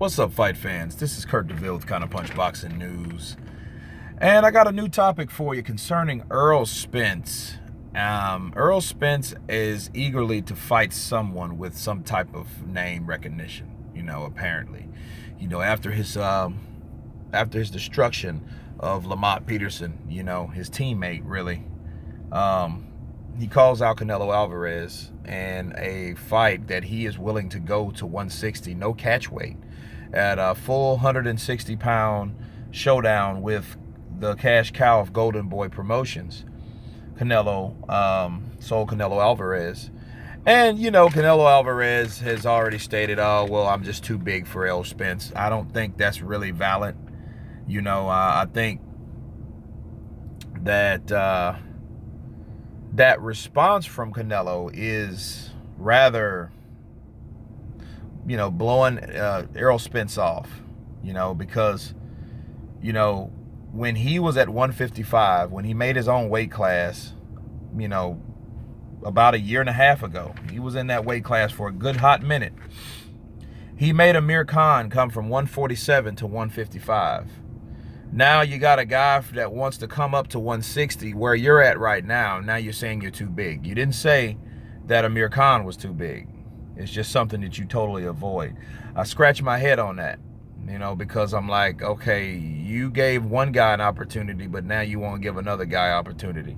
What's up, fight fans? This is Kurt DeVille with Counterpunch Boxing News. And I got a new topic for you concerning Errol Spence. Errol Spence is eagerly to fight someone with some type of name recognition, apparently. After his destruction of Lamont Peterson, his teammate, really. He calls out Canelo Alvarez and a fight that he is willing to go to 160, no catch weight, at a full 160-pound showdown with the cash cow of Golden Boy Promotions. Canelo sold Canelo Alvarez. And, Canelo Alvarez has already stated, oh, well, I'm just too big for Errol Spence. I don't think that's really valid. I think that that response from Canelo is rather, blowing Errol Spence off, because, when he was at 155, when he made his own weight class, about a year and a half ago, he was in that weight class for a good hot minute. He made Amir Khan come from 147 to 155. Now you got a guy that wants to come up to 160 where you're at right now. Now you're saying you're too big. You didn't say that Amir Khan was too big. It's just something that you totally avoid. I scratch my head on that, because I'm like, okay, you gave one guy an opportunity, but now you won't give another guy opportunity.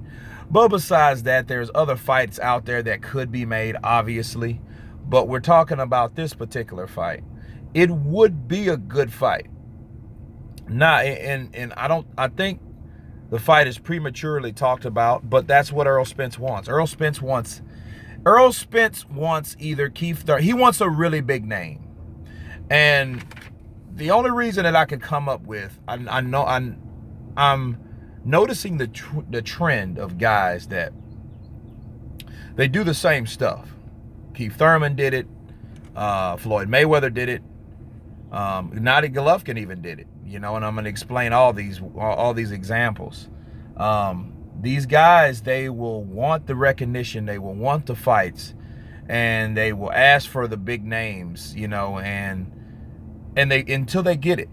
But besides that, there's other fights out there that could be made, obviously. But we're talking about this particular fight. It would be a good fight. I think the fight is prematurely talked about, but that's what Errol Spence wants. Errol Spence wants either Keith Thurman. He wants a really big name. And the only reason that I could come up with, I'm noticing the trend of guys that they do the same stuff. Keith Thurman did it. Floyd Mayweather did it. Gennady Golovkin even did it. And I'm going to explain all these examples. These guys, they will want the recognition, they will want the fights, and they will ask for the big names, and they until they get it.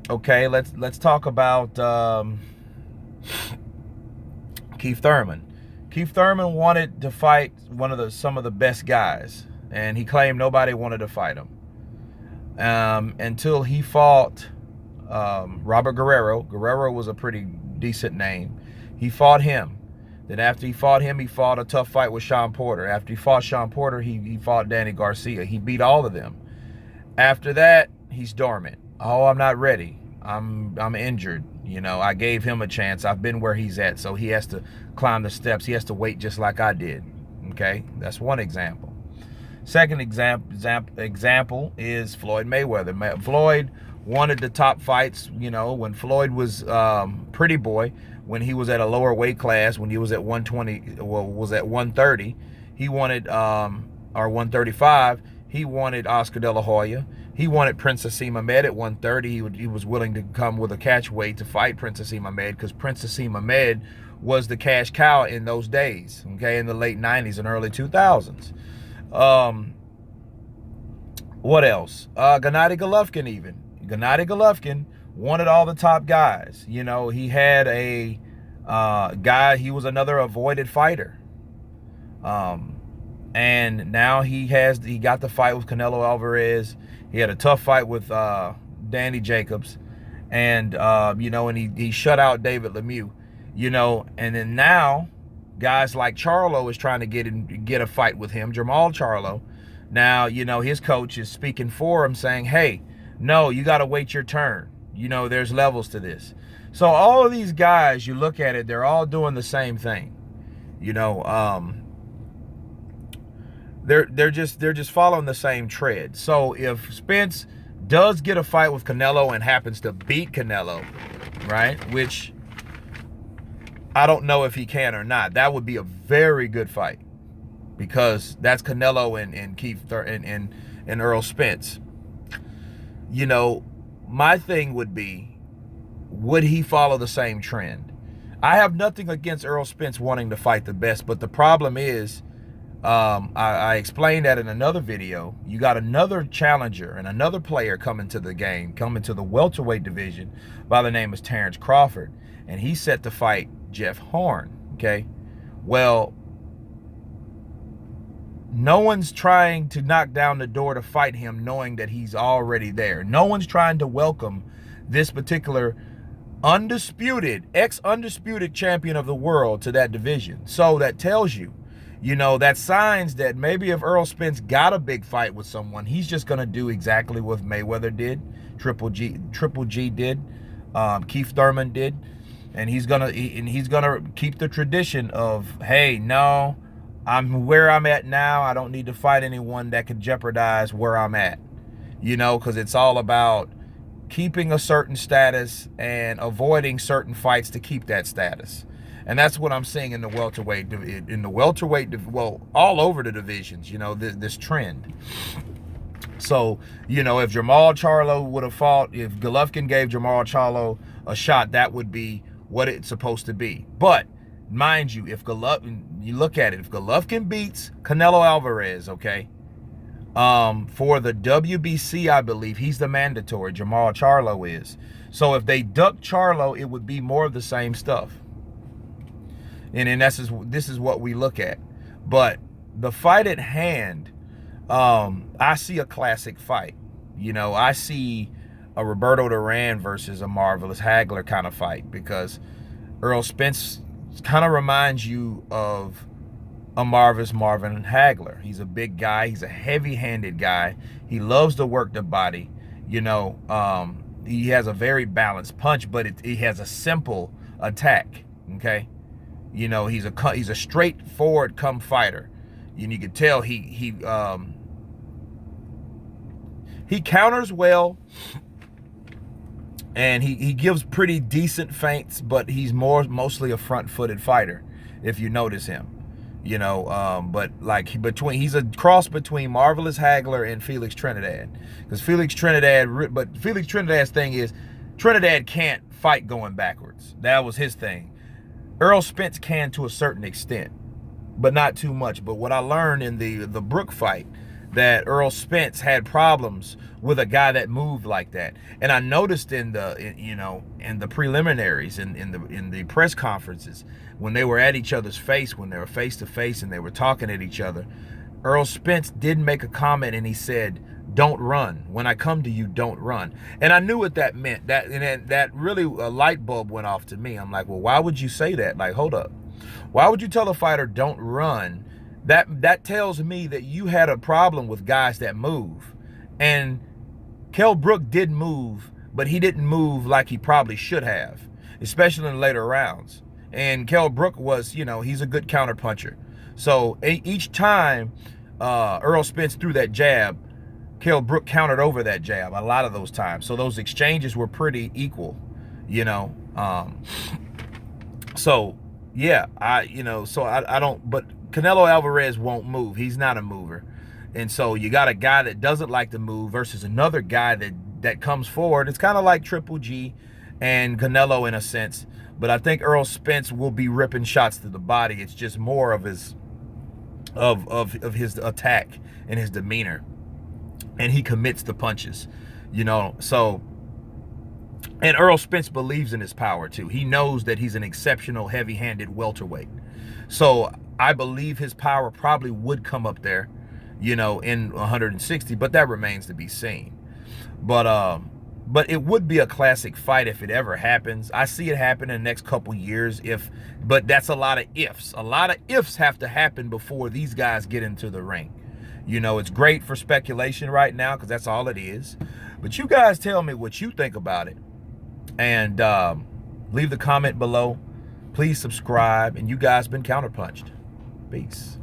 Okay, let's talk about Keith Thurman. Keith Thurman wanted to fight some of the best guys, and he claimed nobody wanted to fight him until he fought Robert Guerrero. Guerrero was a pretty decent name. He fought him. Then after he fought him, he fought a tough fight with Sean Porter. After he fought Sean Porter, he fought Danny Garcia. He beat all of them. After that, he's dormant. Oh, I'm not ready. I'm injured. I gave him a chance. I've been where he's at, so he has to climb the steps. He has to wait just like I did. Okay, that's one example. Second example is Floyd Mayweather. Floyd wanted the top fights, when Floyd was pretty boy, when he was at a lower weight class, when he was at 120, was at 130, he wanted, or 135, he wanted Oscar De La Hoya. He wanted Prince Asim Ahmed at 130. He was willing to come with a catch weight to fight Prince Asim Ahmed, because Prince Asim Ahmed was the cash cow in those days, okay, in the late 90s and early 2000s. What else? Gennady Golovkin even. Gennady Golovkin wanted all the top guys. He had a guy, he was another avoided fighter. And now he got the fight with Canelo Alvarez. He had a tough fight with Danny Jacobs. And, and he shut out David Lemieux. And then now guys like Charlo is trying to get a fight with him, Jamal Charlo. Now, his coach is speaking for him, saying, hey, no, you got to wait your turn. There's levels to this. So all of these guys, you look at it, they're all doing the same thing. They're just following the same tread. So if Spence does get a fight with Canelo and happens to beat Canelo, right, which I don't know if he can or not, that would be a very good fight, because that's Canelo and Keith and Errol Spence. My thing would be, would he follow the same trend? I have nothing against Errol Spence wanting to fight the best, but the problem is, I explained that in another video. You got another challenger and another player coming to the game, coming to the welterweight division by the name of Terrence Crawford. And he's set to fight Jeff Horn, okay? Well, no one's trying to knock down the door to fight him knowing that he's already there. No one's trying to welcome this particular undisputed, ex-undisputed champion of the world to that division. So that tells you, you know, that signs that maybe if Errol Spence got a big fight with someone, he's just going to do exactly what Mayweather did, Triple G did, Keith Thurman did, and he's gonna keep the tradition of, hey, no, I'm where I'm at now. I don't need to fight anyone that could jeopardize where I'm at, you know, because it's all about keeping a certain status and avoiding certain fights to keep that status. And that's what I'm seeing in the welterweight, well, all over the divisions, you know, this trend. So, you know, if Jermall Charlo would have fought, if Golovkin gave Jermall Charlo a shot, that would be what it's supposed to be. But mind you, if Golovkin, you look at it, if Golovkin beats Canelo Alvarez, okay, for the WBC, I believe he's the mandatory, Jermall Charlo is. So if they duck Charlo, it would be more of the same stuff. And in essence, this is what we look at. But the fight at hand, I see a classic fight. You know, I see a Roberto Duran versus a Marvelous Hagler kind of fight, because Errol Spence kind of reminds you of a Marvelous Marvin Hagler. He's a big guy. He's a heavy-handed guy. He loves to work the body. You know, he has a very balanced punch, but he has a simple attack, okay? You know, he's a straightforward come fighter. And you can tell he counters well, and he gives pretty decent feints, but he's mostly a front-footed fighter, if you notice him. You know, but like he's a cross between Marvelous Hagler and Felix Trinidad, because Felix Trinidad's thing is Trinidad can't fight going backwards. That was his thing. Errol Spence can to a certain extent, but not too much. But what I learned in the Brook fight, that Errol Spence had problems with a guy that moved like that. And I noticed in the preliminaries, in the press conferences, when they were at each other's face, when they were face to face and they were talking at each other, Errol Spence did make a comment, and he said, "Don't run. When I come to you, don't run." And I knew what that meant. That really, a light bulb went off to me. I'm like, well, why would you say that? Like, hold up. Why would you tell a fighter don't run? That tells me that you had a problem with guys that move. And Kell Brook did move, but he didn't move like he probably should have, especially in later rounds. And Kell Brook was, you know, he's a good counterpuncher. So each time Errol Spence threw that jab, Kell Brook countered over that jab a lot of those times. So those exchanges were pretty equal, you know. So yeah, I don't, but Canelo Alvarez won't move. He's not a mover. And so you got a guy that doesn't like to move versus another guy that comes forward. It's kind of like Triple G and Canelo in a sense. But I think Errol Spence will be ripping shots to the body. It's just more of his his attack and his demeanor. And he commits the punches, you know. So, and Errol Spence believes in his power too. He knows that he's an exceptional heavy-handed welterweight. So I believe his power probably would come up there, you know, in 160, but that remains to be seen. But it would be a classic fight if it ever happens. I see it happen in the next couple years, but that's a lot of ifs. A lot of ifs have to happen before these guys get into the ring. You know, it's great for speculation right now because that's all it is. But you guys tell me what you think about it. And leave the comment below. Please subscribe. And you guys been counterpunched. Peace.